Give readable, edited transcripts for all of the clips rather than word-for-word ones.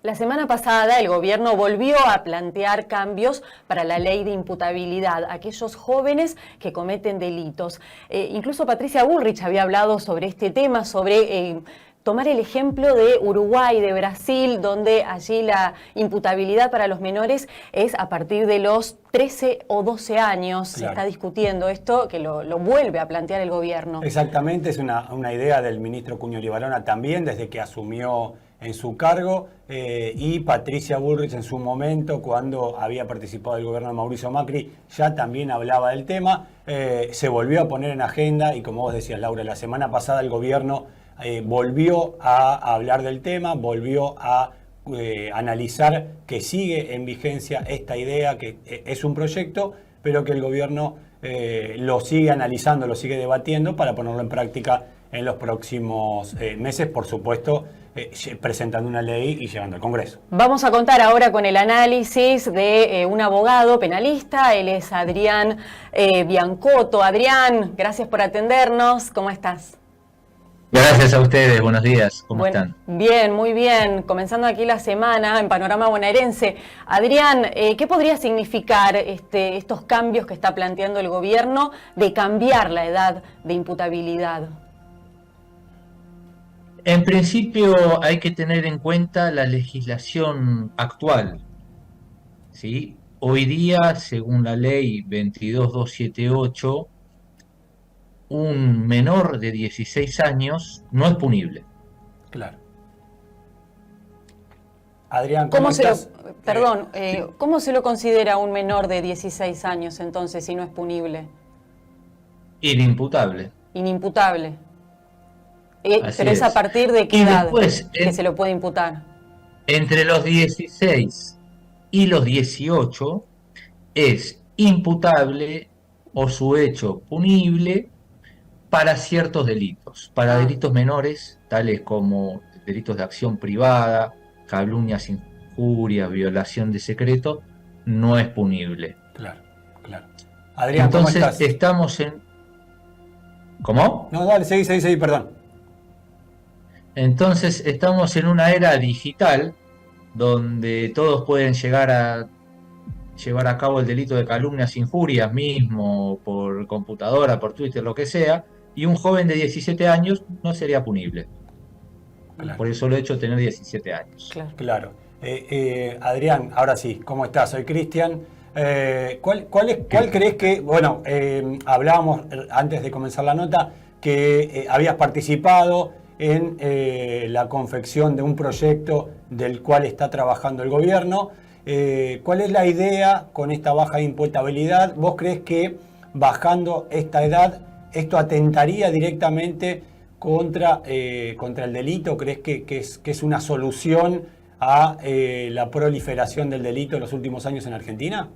La semana pasada el gobierno volvió a plantear cambios para la ley de imputabilidad a aquellos jóvenes que cometen delitos. Incluso Patricia Bullrich había hablado sobre este tema, sobre tomar el ejemplo de Uruguay, de Brasil, donde allí la imputabilidad para los menores es a partir de los 13 o 12 años. Claro. Se está discutiendo esto, que lo vuelve a plantear el gobierno. Exactamente, es una idea del ministro Cuño Libarona también, desde que asumió en su cargo, y Patricia Bullrich en su momento, cuando había participado el gobierno de Mauricio Macri, ya también hablaba del tema. Se volvió a poner en agenda y, como vos decías, Laura, la semana pasada el gobierno volvió a hablar del tema, volvió a analizar que sigue en vigencia esta idea, que es un proyecto, pero que el gobierno lo sigue analizando, lo sigue debatiendo para ponerlo en práctica en los próximos meses, por supuesto, presentando una ley y llevando al Congreso. Vamos a contar ahora con el análisis de un abogado penalista. Él es Adrián Biancotto. Adrián, gracias por atendernos. ¿Cómo estás? Gracias a ustedes, buenos días, ¿cómo están? Bien, muy bien. Comenzando aquí la semana en Panorama Bonaerense. Adrián, ¿qué podría significar estos cambios que está planteando el gobierno de cambiar la edad de imputabilidad? En principio hay que tener en cuenta la legislación actual, ¿sí? Hoy día, según la ley 22278, un menor de 16 años no es punible. Claro. Adrián, ¿cómo estás? ¿Cómo se lo considera un menor de 16 años entonces si no es punible? Inimputable. Inimputable. Pero es a partir de qué edad que se lo puede imputar. Entre los 16 y los 18 es imputable o su hecho punible para ciertos delitos. Para delitos menores, tales como delitos de acción privada, calumnias, injurias, violación de secreto, no es punible. Claro, claro. Adrián, entonces, ¿cómo estás? Estamos en... ¿Cómo? No, dale, seguí, perdón. Entonces estamos en una era digital donde todos pueden llegar a llevar a cabo el delito de calumnias, injurias mismo, por computadora, por Twitter, lo que sea, y un joven de 17 años no sería punible. Claro. Por eso lo he hecho tener 17 años. Claro. Adrián, ahora sí, ¿cómo estás? Soy Cristian. ¿Cuál crees que, bueno, hablábamos antes de comenzar la nota, que habías participado en la confección de un proyecto del cual está trabajando el gobierno? ¿Cuál es la idea con esta baja de imputabilidad? ¿Vos crees que bajando esta edad esto atentaría directamente contra el delito? ¿Crees que es una solución a la proliferación del delito en los últimos años en Argentina?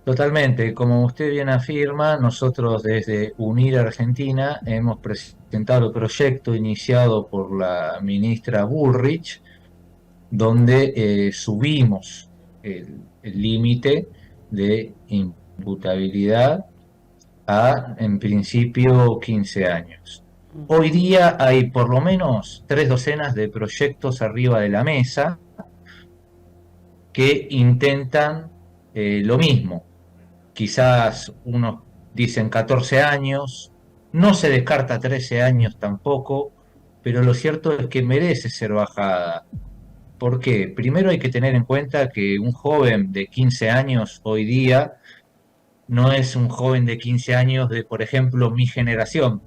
Totalmente, como usted bien afirma, nosotros desde Unir Argentina hemos presentado el proyecto iniciado por la ministra Bullrich, donde subimos el límite de imputabilidad a, en principio, 15 años. Hoy día hay por lo menos 3 docenas de proyectos arriba de la mesa que intentan lo mismo. Quizás unos dicen 14 años, no se descarta 13 años tampoco, pero lo cierto es que merece ser bajada. ¿Por qué? Primero hay que tener en cuenta que un joven de 15 años hoy día no es un joven de 15 años de, por ejemplo, mi generación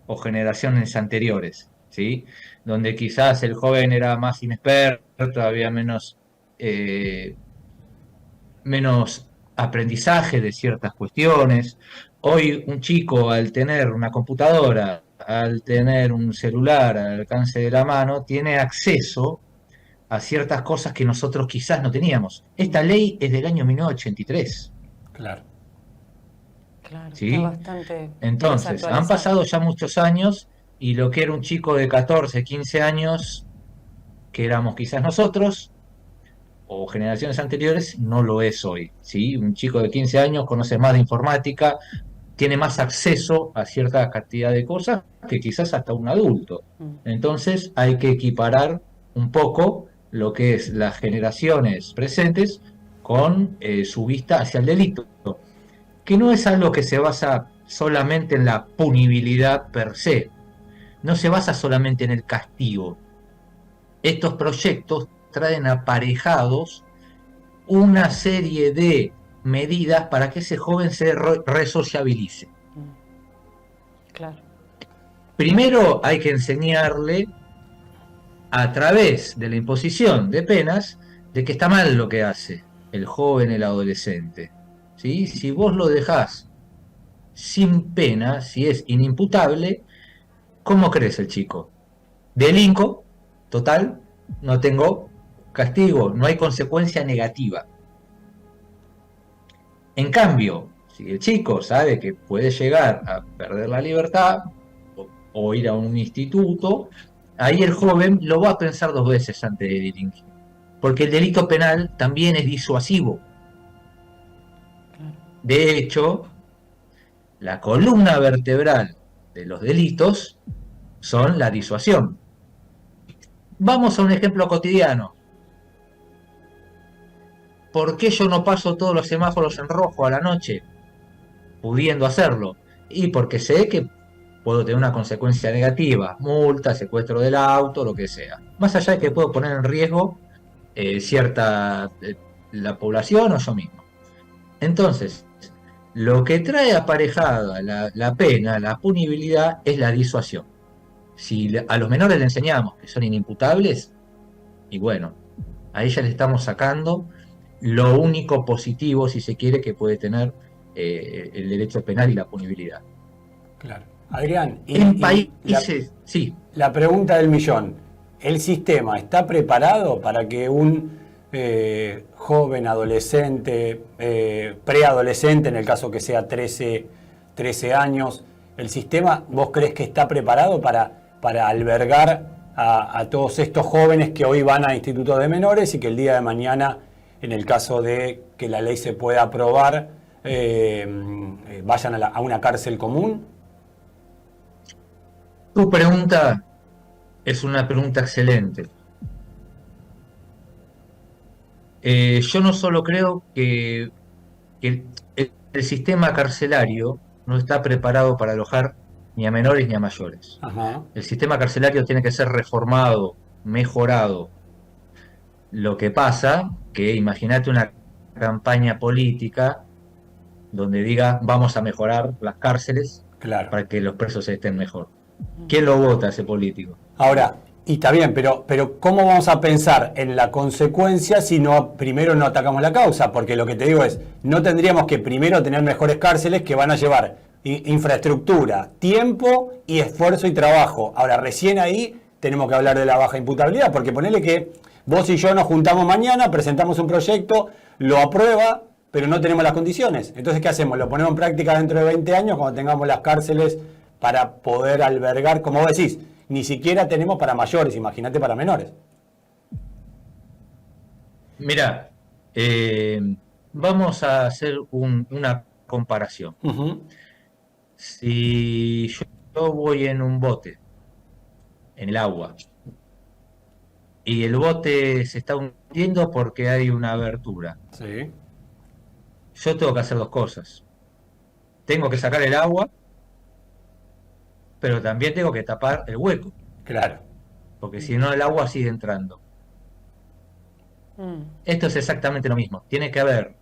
o generaciones anteriores, ¿sí? Donde quizás el joven era más inexperto, había menos aprendizaje de ciertas cuestiones. Hoy un chico, al tener una computadora, al tener un celular al alcance de la mano, tiene acceso a ciertas cosas que nosotros quizás no teníamos. Esta ley es del año 1983. Claro. ¿Sí? Está bastante. Entonces, han pasado ya muchos años y lo que era un chico de 14, 15 años, que éramos quizás nosotros, o generaciones anteriores, no lo es hoy, ¿sí? Un chico de 15 años conoce más de informática, tiene más acceso a cierta cantidad de cosas que quizás hasta un adulto. Entonces hay que equiparar un poco lo que es las generaciones presentes con su vista hacia el delito, que no es algo que se basa solamente en la punibilidad per se, no se basa solamente en el castigo. Estos proyectos traen aparejados una serie de medidas para que ese joven se resociabilice. Claro. Primero hay que enseñarle a través de la imposición de penas de que está mal lo que hace el joven, el adolescente. ¿Sí? Si vos lo dejás sin pena, si es inimputable, ¿cómo crees el chico? Delinco, total, no tengo castigo, no hay consecuencia negativa. En cambio, si el chico sabe que puede llegar a perder la libertad o ir a un instituto, ahí el joven lo va a pensar 2 veces antes de delinquir. Porque el delito penal también es disuasivo. De hecho, la columna vertebral de los delitos son la disuasión. Vamos a un ejemplo cotidiano. ¿Por qué yo no paso todos los semáforos en rojo a la noche, pudiendo hacerlo? Y porque sé que puedo tener una consecuencia negativa, multa, secuestro del auto, lo que sea. Más allá de que puedo poner en riesgo la población o yo mismo. Entonces, lo que trae aparejada la pena, la punibilidad, es la disuasión. Si a los menores le enseñamos que son inimputables, y bueno, a ella le estamos sacando lo único positivo, si se quiere, que puede tener el derecho penal y la punibilidad. Claro. Adrián, En países, sí. La pregunta del millón, ¿el sistema está preparado para que un joven, adolescente, preadolescente, en el caso que sea 13 años, el sistema, vos crees que está preparado para albergar a todos estos jóvenes que hoy van a institutos de menores y que el día de mañana, en el caso de que la ley se pueda aprobar, vayan a una cárcel común? Tu pregunta es una pregunta excelente. Yo no solo creo que el sistema carcelario no está preparado para alojar ni a menores ni a mayores. Ajá. El sistema carcelario tiene que ser reformado, mejorado. Lo que pasa que imagínate una campaña política donde diga vamos a mejorar las cárceles, Claro. para que los presos estén mejor. ¿Quién lo vota ese político? Ahora, y está bien, pero ¿cómo vamos a pensar en la consecuencia si primero no atacamos la causa? Porque lo que te digo es, no tendríamos que primero tener mejores cárceles que van a llevar infraestructura, tiempo y esfuerzo y trabajo. Ahora, recién ahí tenemos que hablar de la baja imputabilidad, porque ponele que vos y yo nos juntamos mañana, presentamos un proyecto, lo aprueba, pero no tenemos las condiciones. Entonces, ¿qué hacemos? Lo ponemos en práctica dentro de 20 años, cuando tengamos las cárceles para poder albergar, como vos decís, ni siquiera tenemos para mayores, imagínate para menores. Mirá, vamos a hacer una comparación. Uh-huh. Si yo voy en un bote, en el agua, y el bote se está hundiendo porque hay una abertura, Sí. yo tengo que hacer 2 cosas. Tengo que sacar el agua, pero también tengo que tapar el hueco, Claro. porque si no el agua sigue entrando. Esto es exactamente lo mismo. Tiene que haber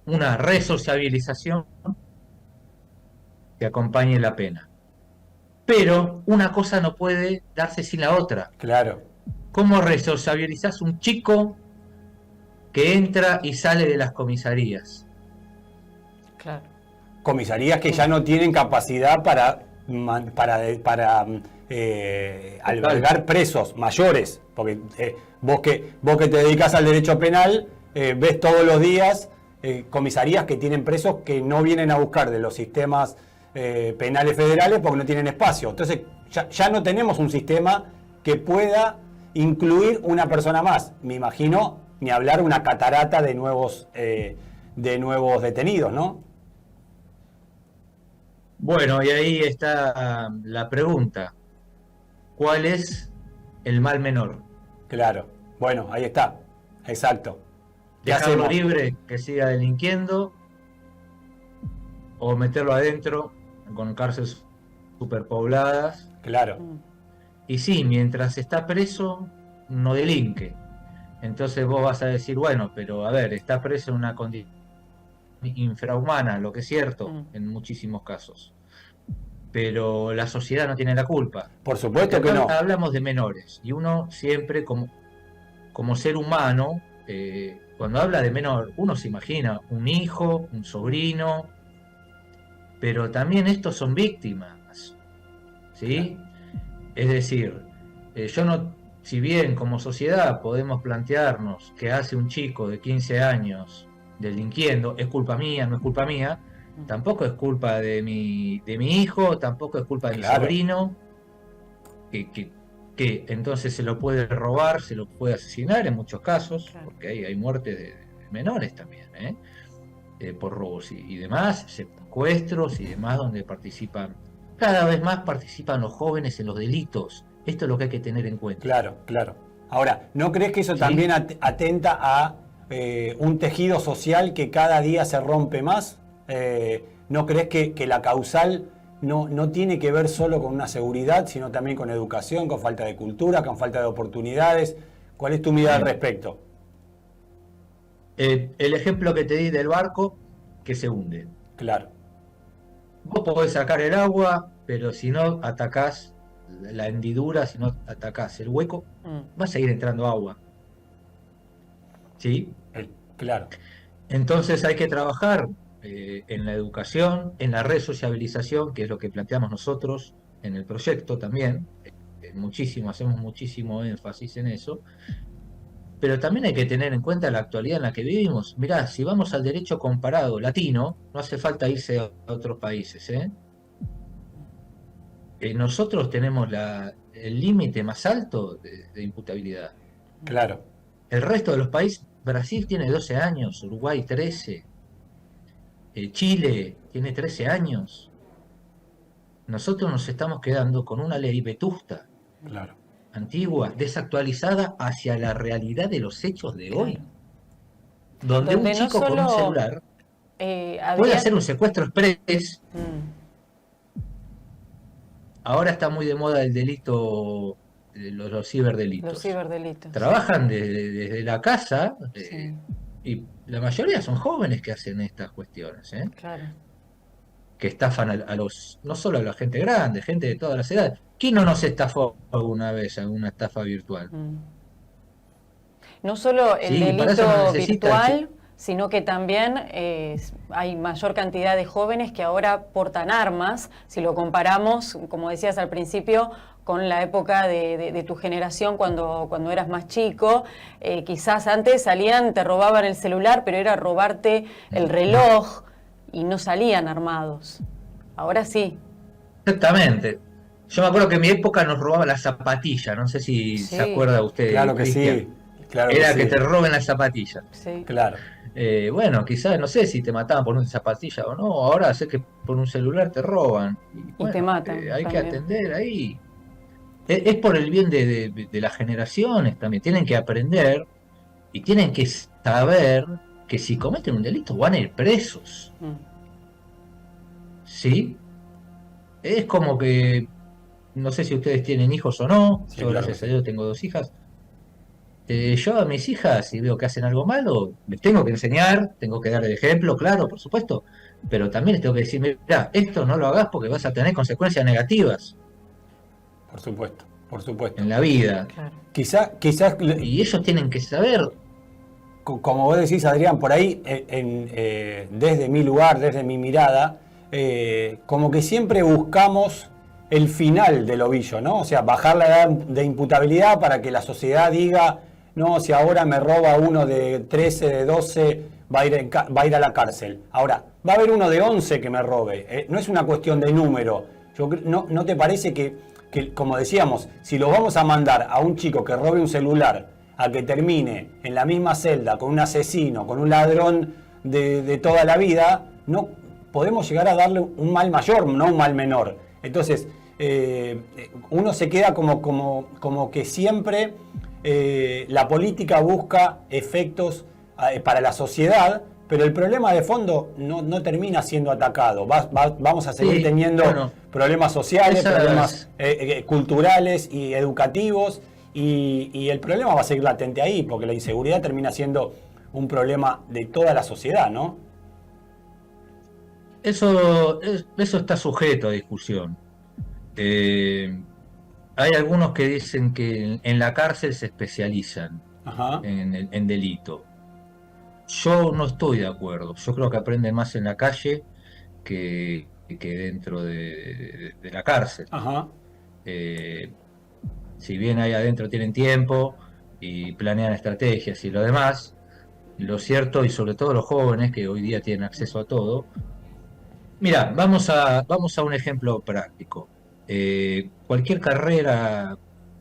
una resociabilización que acompañe la pena. Pero una cosa no puede darse sin la otra. Claro. ¿Cómo resociabilizás un chico que entra y sale de las comisarías? Claro. Comisarías que ya no tienen capacidad para albergar presos mayores, porque vos que te dedicas al derecho penal, ves todos los días comisarías que tienen presos que no vienen a buscar de los sistemas penales federales porque no tienen espacio. Entonces ya no tenemos un sistema que pueda incluir una persona más. Me imagino, ni hablar una catarata de nuevos detenidos, ¿no? Bueno, y ahí está la pregunta. ¿Cuál es el mal menor? Claro. Bueno, ahí está. Exacto. ¿Qué Dejarlo hacemos? libre, que siga delinquiendo, o meterlo adentro con cárceles superpobladas. Claro. Y sí, mientras está preso, no delinque. Entonces vos vas a decir, bueno, pero a ver, está preso en una condición infrahumana, lo que es cierto en muchísimos casos. Pero la sociedad no tiene la culpa. Por Porque supuesto que acá no. hablamos de menores, y uno siempre como ser humano, cuando habla de menor, uno se imagina un hijo, un sobrino, pero también estos son víctimas, ¿sí? Es decir, yo no, si bien como sociedad podemos plantearnos que hace un chico de 15 años delinquiendo, es culpa mía, no es culpa mía, tampoco es culpa de mi hijo, tampoco es culpa de mi Claro. sobrino, que entonces se lo puede robar, se lo puede asesinar en muchos casos, Claro. porque hay muertes de menores también, por robos y demás, secuestros y demás, donde participan, cada vez más participan los jóvenes en los delitos. Esto es lo que hay que tener en cuenta. Claro, claro. Ahora, ¿no crees que eso ¿Sí? también atenta a un tejido social que cada día se rompe más? ¿No crees que la causal no tiene que ver solo con una seguridad, sino también con educación, con falta de cultura, con falta de oportunidades? ¿Cuál es tu mirada al respecto? El ejemplo que te di del barco que se hunde. Claro, Vos podés sacar el agua, pero si no atacás la hendidura, si no atacás el hueco, va a seguir entrando agua. ¿Sí? claro, Entonces hay que trabajar en la educación, en la resociabilización, que es lo que planteamos nosotros en el proyecto también. Hacemos muchísimo énfasis en eso. Pero también hay que tener en cuenta la actualidad en la que vivimos. Mirá, si vamos al derecho comparado latino, no hace falta irse a otros países, nosotros tenemos el límite más alto de imputabilidad. claro. El resto de los países, Brasil tiene 12 años, Uruguay 13, Chile tiene 13 años. Nosotros nos estamos quedando con una ley vetusta, Claro. antigua, desactualizada hacia la realidad de los hechos de hoy. Claro. Donde un Donde no chico con un solo, celular puede habría... hacer un secuestro express. Ahora está muy de moda el delito, los ciberdelitos. Los ciberdelitos. Trabajan desde la casa, Sí, y la mayoría son jóvenes que hacen estas cuestiones, claro. que estafan no solo a la gente grande, gente de todas las edades. ¿Quién no nos estafó alguna vez en una estafa virtual? No solo el Sí, para eso delito no necesita virtual, sino que también hay mayor cantidad de jóvenes que ahora portan armas, si lo comparamos, como decías al principio, con la época de tu generación cuando eras más chico. Quizás antes salían, te robaban el celular, pero era robarte el reloj y no salían armados. Ahora sí. Exactamente. Yo me acuerdo que en mi época nos robaban la zapatilla, no sé si Sí. se acuerda usted. Claro que Cristian. sí. Claro Era que que sí. te roben la zapatilla. Sí. Claro. Bueno, quizás, no sé si te mataban por una zapatilla o no, ahora sé que por un celular te roban. Y te matan hay que también. atender ahí. Es por el bien de las generaciones también. Tienen que aprender y tienen que saber que si cometen un delito van a ir presos. ¿Sí? Es como que, no sé si ustedes tienen hijos o no, Sí, yo claro gracias que a sí. Dios tengo 2 hijas. Yo a mis hijas, si veo que hacen algo malo, les tengo que enseñar, tengo que dar el ejemplo, claro, por supuesto, pero también les tengo que decir, mira, esto no lo hagas porque vas a tener consecuencias negativas Por supuesto, por supuesto. en la vida. Claro. Quizás, Y ellos tienen que saber. como vos decís, Adrián, por ahí, desde mi lugar, desde mi mirada, como que siempre buscamos el final del ovillo, ¿no? O sea, bajar la edad de imputabilidad para que la sociedad diga, no, si ahora me roba uno de 13, de 12, va a ir a la cárcel. Ahora, va a haber uno de 11 que me robe. No es una cuestión de número. ¿No te parece que, como decíamos, si lo vamos a mandar a un chico que robe un celular a que termine en la misma celda con un asesino, con un ladrón de toda la vida, no podemos llegar a darle un mal mayor, no un mal menor? Entonces, uno se queda como que siempre la política busca efectos para la sociedad, pero el problema de fondo no termina siendo atacado. Vamos a seguir teniendo problemas sociales, problemas culturales y educativos, y el problema va a seguir latente ahí, porque la inseguridad termina siendo un problema de toda la sociedad, ¿no? Eso está sujeto a discusión. Hay algunos que dicen que en la cárcel se especializan en delito. Yo no estoy de acuerdo. Yo creo que aprenden más en la calle que dentro de la cárcel. Si bien ahí adentro tienen tiempo y planean estrategias y lo demás, lo cierto, y sobre todo los jóvenes que hoy día tienen acceso a todo. Mira, vamos a un ejemplo práctico. Cualquier carrera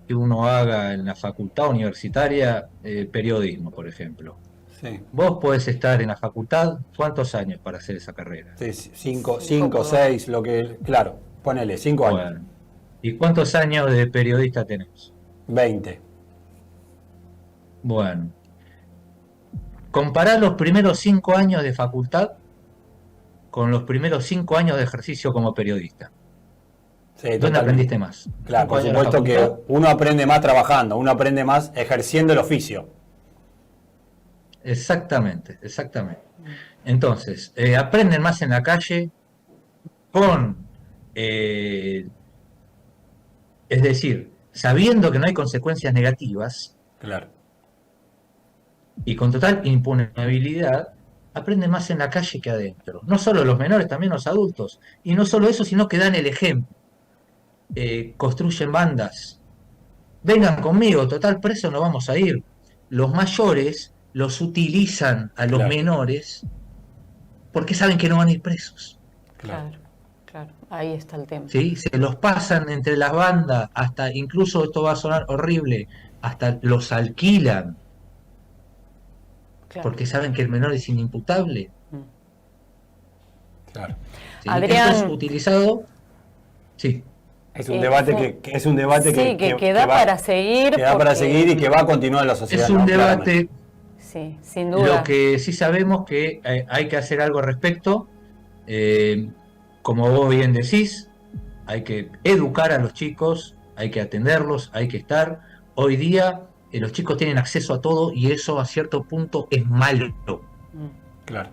que uno haga en la facultad universitaria, periodismo, por ejemplo. Sí. Vos podés estar en la facultad, ¿cuántos años para hacer esa carrera? Sí, 5, 6, lo que... Claro, ponele, 5 años. Bueno, ¿y cuántos años de periodista tenés? 20. Bueno, compará los primeros 5 años de facultad con los primeros 5 años de ejercicio como periodista. Sí, ¿Dónde totalmente aprendiste más? Claro, por supuesto que uno aprende más trabajando, uno aprende más ejerciendo el oficio. Exactamente. Entonces, aprenden más en la calle con, es decir, sabiendo que no hay consecuencias negativas. Claro. Y con total impunidad, aprenden más en la calle que adentro. No solo los menores, también los adultos. Y no solo eso, sino que dan el ejemplo. Construyen bandas. Vengan conmigo, total preso no vamos a ir. Los mayores los utilizan a los menores porque saben que no van a ir presos. Claro, ahí está el tema. ¿Sí? Se los pasan entre las bandas, hasta, incluso esto va a sonar horrible, hasta los alquilan. Porque saben que el menor es inimputable. Claro. ¿Sí? Adrián, esto es utilizado. Sí. Es un debate que da para seguir. Que da para seguir y que va a continuar en la sociedad. Es un debate. Sí, sin duda. Lo que sí sabemos que hay que hacer algo al respecto. Como vos bien decís, hay que educar a los chicos, hay que atenderlos, hay que estar. Hoy día los chicos tienen acceso a todo y eso a cierto punto es malo. Claro.